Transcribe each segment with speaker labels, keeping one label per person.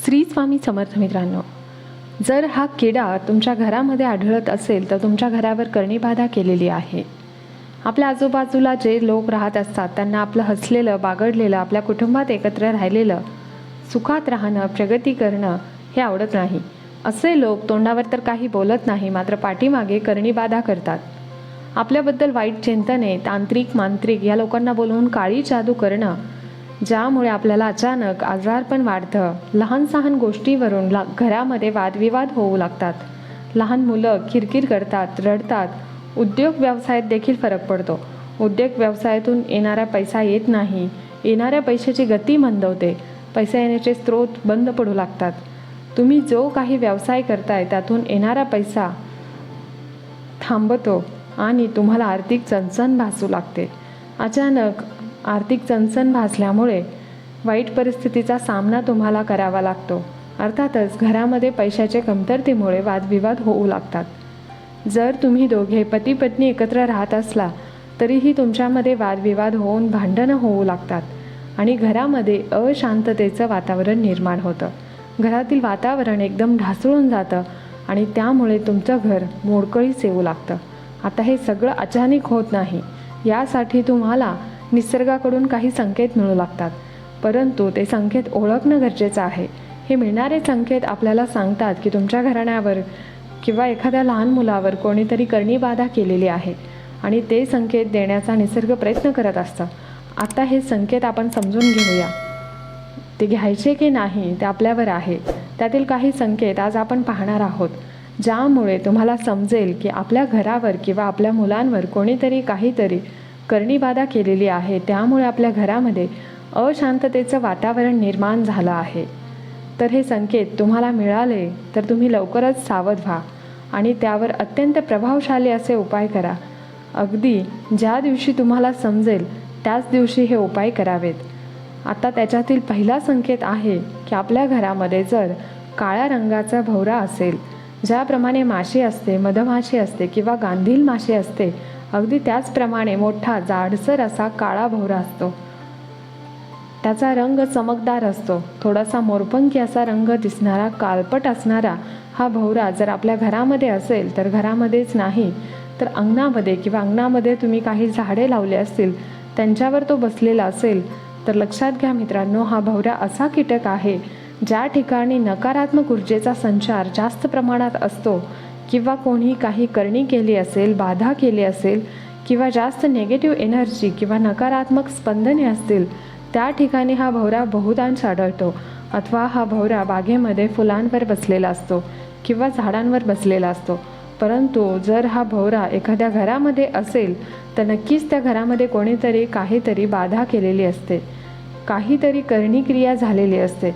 Speaker 1: श्री स्वामी समर्थ मित्रांनो, जर हा किडा तुमच्या घरामध्ये आढळत असेल तर तुमच्या घरावर करणीबाधा केलेली आहे. आपल्या आजूबाजूला जे लोक राहत असतात त्यांना आपलं हसलेलं, बागडलेलं, आपल्या कुटुंबात एकत्र राहिलेलं, सुखात राहणं, प्रगती करणं हे आवडत नाही. असे लोक तोंडावर तर काही बोलत नाही, मात्र पाठीमागे करणीबाधा करतात. आपल्याबद्दल वाईट चिंतने, तांत्रिक, मांत्रिक या लोकांना बोलवून काळी जादू करणं, ज्यामुळे आपल्याला अचानक आजारपण वाढतं. लहान सहान गोष्टीवरून घरामध्ये वादविवाद होऊ लागतात. लहान मुलं किरकिर करतात, रडतात. उद्योग व्यवसायात देखील फरक पडतो. उद्योग व्यवसायातून येणारा पैसा येत नाही. येणाऱ्या पैशाची गती मंदवते. पैसा येण्याचे स्रोत बंद पडू लागतात. तुम्ही जो काही व्यवसाय करताय त्यातून येणारा पैसा थांबतो आणि तुम्हाला आर्थिक चणचण भासू लागते. अचानक आर्थिक चणचण भासल्यामुळे वाईट परिस्थितीचा सामना तुम्हाला करावा लागतो. अर्थातच घरामध्ये पैशाच्या कमतरतेमुळे वादविवाद होऊ लागतात. जर तुम्ही दोघे पती पत्नी एकत्र राहत असला तरीही तुमच्यामध्ये वादविवाद होऊन भांडणं होऊ लागतात आणि घरामध्ये अशांततेचं वातावरण निर्माण होतं. घरातील वातावरण एकदम ढासळून जातं आणि त्यामुळे तुमचं घर मोडकळीस येऊ लागतं. आता हे सगळं अचानक होत नाही. यासाठी तुम्हाला निसर्गाकडून काही संकेत मिळू लागतात, परंतु ते संकेत ओळखणं गरजेचं आहे. हे मिळणारे संकेत आपल्याला सांगतात की तुमच्या घराण्यावर किंवा एखाद्या लहान मुलावर कोणीतरी करणीबाधा केलेली आहे आणि ते संकेत देण्याचा निसर्ग प्रयत्न करत असतं. आता हे संकेत आपण समजून घेऊया. ते घ्यायचे की नाही ते आपल्यावर आहे. त्यातील काही संकेत आज आपण पाहणार आहोत, ज्यामुळे तुम्हाला समजेल की आपल्या घरावर किंवा आपल्या मुलांवर कोणीतरी काहीतरी करणीबाधा केलेली आहे. त्यामुळे आपल्या घरामध्ये अशांततेचं वातावरण निर्माण झालं आहे. तर हे संकेत तुम्हाला मिळाले तर तुम्ही लवकरच सावध व्हा आणि त्यावर अत्यंत प्रभावशाली असे उपाय करा. अगदी ज्या दिवशी तुम्हाला समजेल त्याच दिवशी हे उपाय करावेत. आता त्याच्यातील पहिला संकेत आहे की आपल्या घरामध्ये जर काळ्या रंगाचा भोवरा असेल, ज्याप्रमाणे माशी असते, मधमाशी असते किंवा गांधील माशी असते, अगदी त्याचप्रमाणे मोठा जाडसर असा काळा भोवरा असतो. त्याचा रंग चमकदार असतो. थोडासा मोरपंखी असा रंग दिसणारा, काळपट असणारा हा भोवरा जर आपल्या घरामध्ये असेल तर घरामध्येच नाही तर अंगणामध्ये किंवा अंगणामध्ये तुम्ही काही झाडे लावले असतील त्यांच्यावर तो बसलेला असेल तर लक्षात घ्या मित्रांनो, हा भोवरा असा कीटक आहे ज्या ठिकाणी नकारात्मक ऊर्जेचा संचार जास्त प्रमाणात असतो किंवा कोणी काही करणी केली असेल, बाधा केली असेल किंवा जास्त निगेटिव्ह एनर्जी किंवा नकारात्मक स्पंदने असतील त्या ठिकाणी हा भोवरा बहुतांश आढळतो. अथवा हा भोवरा बागेमध्ये फुलांवर बसलेला असतो किंवा झाडांवर बसलेला असतो. परंतु जर हा भोवरा एखाद्या घरामध्ये असेल तर नक्कीच त्या घरामध्ये कोणीतरी काहीतरी बाधा केलेली असते, काहीतरी करणी क्रिया झालेली असते.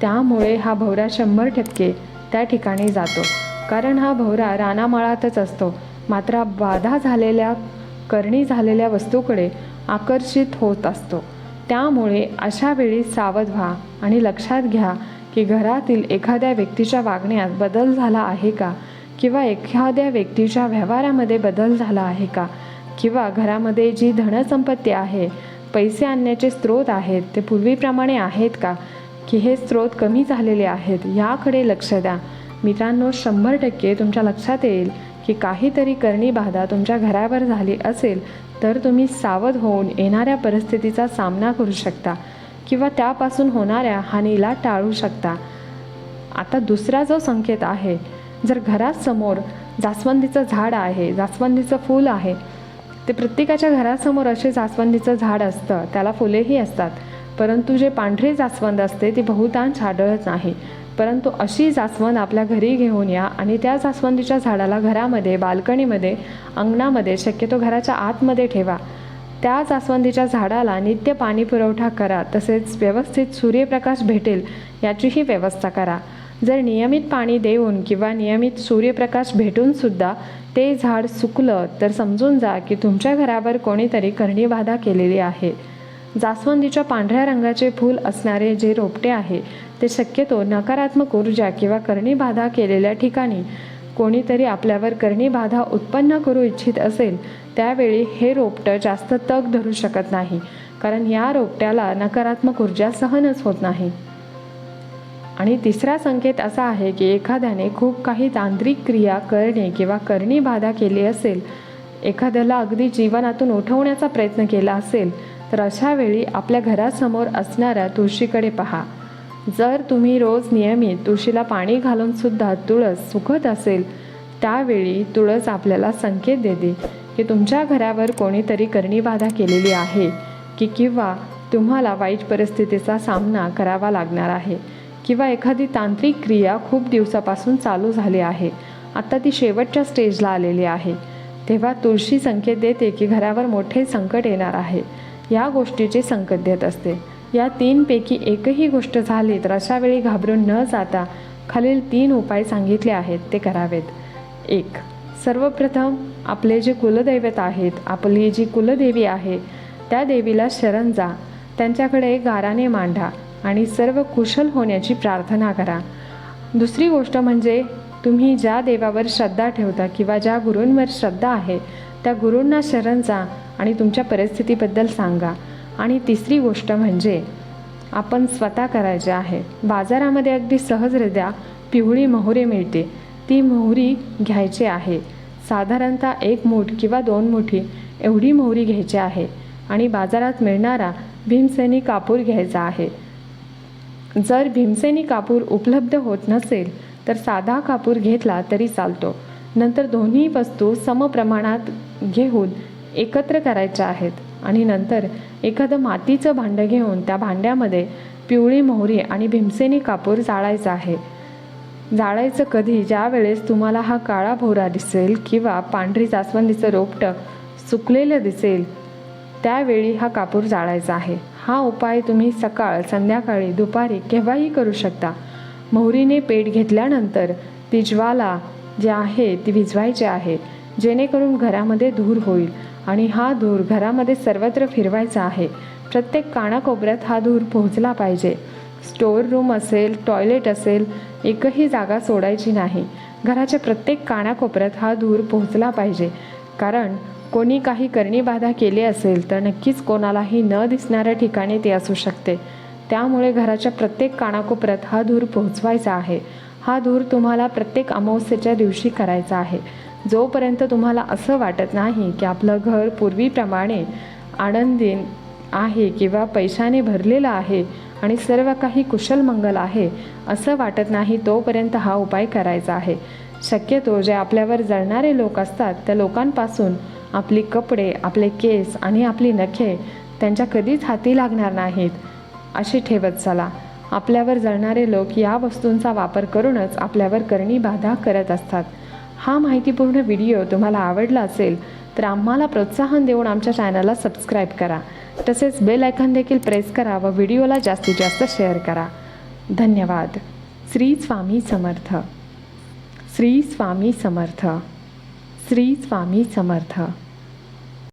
Speaker 1: त्यामुळे हा भोवरा 100% त्या ठिकाणी जातो. कारण हा भोवरा रानामाळातच असतो, मात्र बाधा झालेल्या, करणी झालेल्या वस्तूकडे आकर्षित होत असतो. त्यामुळे अशा वेळी सावध व्हा आणि लक्षात घ्या की घरातील एखाद्या व्यक्तीच्या वागण्यात बदल झाला आहे का, किंवा एखाद्या व्यक्तीच्या व्यवहारामध्ये बदल झाला आहे का, किंवा घरामध्ये जी धनसंपत्ती आहे, पैसे आणण्याचे स्रोत आहेत ते पूर्वीप्रमाणे आहेत का, की हे स्रोत कमी झालेले आहेत. याकडे लक्ष द्या मित्रांनो. 100% तुमच्या लक्षात येईल की काहीतरी करणीबाधा तुमच्या घरावर झाली असेल तर तुम्ही सावध होऊन येणाऱ्या परिस्थितीचा सामना करू शकता किंवा त्यापासून होणाऱ्या हानीला टाळू शकता. आता दुसरा जो संकेत आहे, जर घरासमोर जास्वंदीचं झाड आहे, जास्वंदीचं फूल आहे, ते प्रत्येकाच्या घरासमोर असे जास्वंदीचं झाड असतं, त्याला फुलेही असतात, परंतु जे पांढरे जास्वंद असते ते बहुतांश आढळत नाही. परंतु अशी जास्वंद आपल्या घरी घेऊन या आणि त्या जास्वंदीच्या झाडाला घरामध्ये, बाल्कनीमध्ये, अंगणामध्ये, शक्यतो घराच्या आतमध्ये ठेवा. त्या जास्वंदीच्या झाडाला नित्य पाणी पुरवठा करा. तसेच व्यवस्थित सूर्यप्रकाश भेटेल याचीही व्यवस्था करा. जर नियमित पाणी देऊन किंवा नियमित सूर्यप्रकाश भेटून सुद्धा ते झाड सुकलं तर समजून जा की तुमच्या घरावर कोणीतरी करणीबाधा केलेली आहे. जास्वंदीच्या पांढऱ्या रंगाचे फूल असणारे जे रोपटे आहे ते शक्यतो नकारात्मक ऊर्जा किंवा करणीबाधा केलेल्या ठिकाणी कोणीतरी आपल्यावर करणीबाधा उत्पन्न करू इच्छित असेल त्यावेळी हे रोपटं जास्त तग धरू शकत नाही, कारण या रोपट्याला नकारात्मक ऊर्जा सहनच होत नाही. आणि तिसरा संकेत असा आहे की एखाद्याने खूप काही तांत्रिक क्रिया करणे किंवा करणी बाधा केली असेल, एखाद्याला अगदी जीवनातून उठवण्याचा प्रयत्न केला असेल, तर अशा वेळी आपल्या घरासमोर असणाऱ्या तुळशीकडे पहा. जर तुम्ही रोज नियमित तुळशीला पाणी घालून सुद्धा तुळस सुकत असेल, त्यावेळी तुळस आपल्याला संकेत देते की तुमच्या घरावर कोणीतरी करणी बाधा केलेली आहे किंवा तुम्हाला वाईट परिस्थितीचा सामना करावा लागणार आहे किंवा एखादी तांत्रिक क्रिया खूप दिवसापासून चालू झाली आहे, आता ती शेवटच्या स्टेजला आलेली आहे. तेव्हा तुळशी संकेत देते की घरावर मोठे संकट येणार आहे. या गोष्टीचे संकेत देत असते. या 3पैकी एकही गोष्ट झाली तर अशा वेळी घाबरून न जाता खालील 3 उपाय सांगितले आहेत ते करावेत. 1. सर्वप्रथम आपले जे कुलदैवत आहेत, आपली जी कुलदेवी आहे, त्या देवीला शरण जा, त्यांच्याकडे गाराने मांडा आणि सर्व कुशल होण्याची प्रार्थना करा. दुसरी गोष्ट म्हणजे तुम्ही ज्या देवावर श्रद्धा ठेवता किंवा ज्या गुरूंवर श्रद्धा आहे त्या गुरूंना शरण जा आणि तुमच्या परिस्थितीबद्दल सांगा. आणि तिसरी गोष्ट म्हणजे आपण स्वतः करायचे आहे. बाजारामध्ये अगदी सहजरित्या पिवळी मोहरी मिळते, ती मोहरी घ्यायची आहे. साधारणतः 1 मूठ किंवा 2 मुठी एवढी मोहरी घ्यायची आहे आणि बाजारात मिळणारा भीमसेनी कापूर घ्यायचा आहे. जर भीमसेनी कापूर उपलब्ध होत नसेल तर साधा कापूर घेतला तरी चालतो. नंतर दोन्ही वस्तू समप्रमाणात घेऊन एकत्र करायच्या आहेत आणि नंतर एखादं मातीचं भांडं घेऊन त्या भांड्यामध्ये पिवळी मोहरी आणि भीमसेनी कापूर जाळायचं आहे. जाळायचं कधी? ज्या वेळेस तुम्हाला हा काळा भोवरा दिसेल किंवा पांढरी जास्वंदीचं रोपटं सुकलेलं दिसेल, त्यावेळी हा कापूर जाळायचा आहे. हा उपाय तुम्ही सकाळ, संध्याकाळी, दुपारी केव्हाही करू शकता. मोहरीने पेट घेतल्यानंतर ती ज्वाला जी आहे ती विझवायची आहे, जेणेकरून घरामध्ये धूर होईल आणि हा धूर घरामध्ये सर्वत्र फिरवायचा आहे. प्रत्येक कानाकोपऱ्यात हा धूर पोहोचला पाहिजे. स्टोअर रूम असेल, टॉयलेट असेल, एकही जागा सोडायची नाही. घराच्या प्रत्येक कानाकोपऱ्यात हा धूर पोहोचला पाहिजे. कारण कोणी काही करणी बाधा केली असेल तर नक्कीच कोणालाही न दिसणाऱ्या ठिकाणी ती असू शकते. त्यामुळे घराच्या प्रत्येक कानाकोपऱ्यात हा धूर पोहोचवायचा आहे. हा धूर तुम्हाला प्रत्येक अमावस्येच्या दिवशी करायचा आहे. जोपर्यंत तुम्हाला असं वाटत नाही की आपलं घर पूर्वीप्रमाणे आनंदी आहे किंवा पैशाने भरलेलं आहे आणि सर्व काही कुशल मंगल आहे असं वाटत नाही, तोपर्यंत हा उपाय करायचा आहे. शक्यतो जे आपल्यावर जळणारे लोक असतात त्या लोकांपासून आपली कपडे, आपले केस आणि आपली नखे त्यांच्या कधीच हाती लागणार नाहीत अशी ठेवत चला. आपल्यावर जळणारे लोक या वस्तूंचा वापर करूनच आपल्यावर करणी बाधा करत असतात. हा माहितीपूर्ण व्हिडिओ तुम्हाला आवडला असेल तर आम्हाला प्रोत्साहन देऊन आमच्या चॅनलला सबस्क्राईब करा. तसेच बेल आयकॉन देखील प्रेस करा व व्हिडिओला जास्तीत जास्त शेअर करा. धन्यवाद. श्री स्वामी समर्थ. श्री स्वामी समर्थ. श्री स्वामी समर्थ.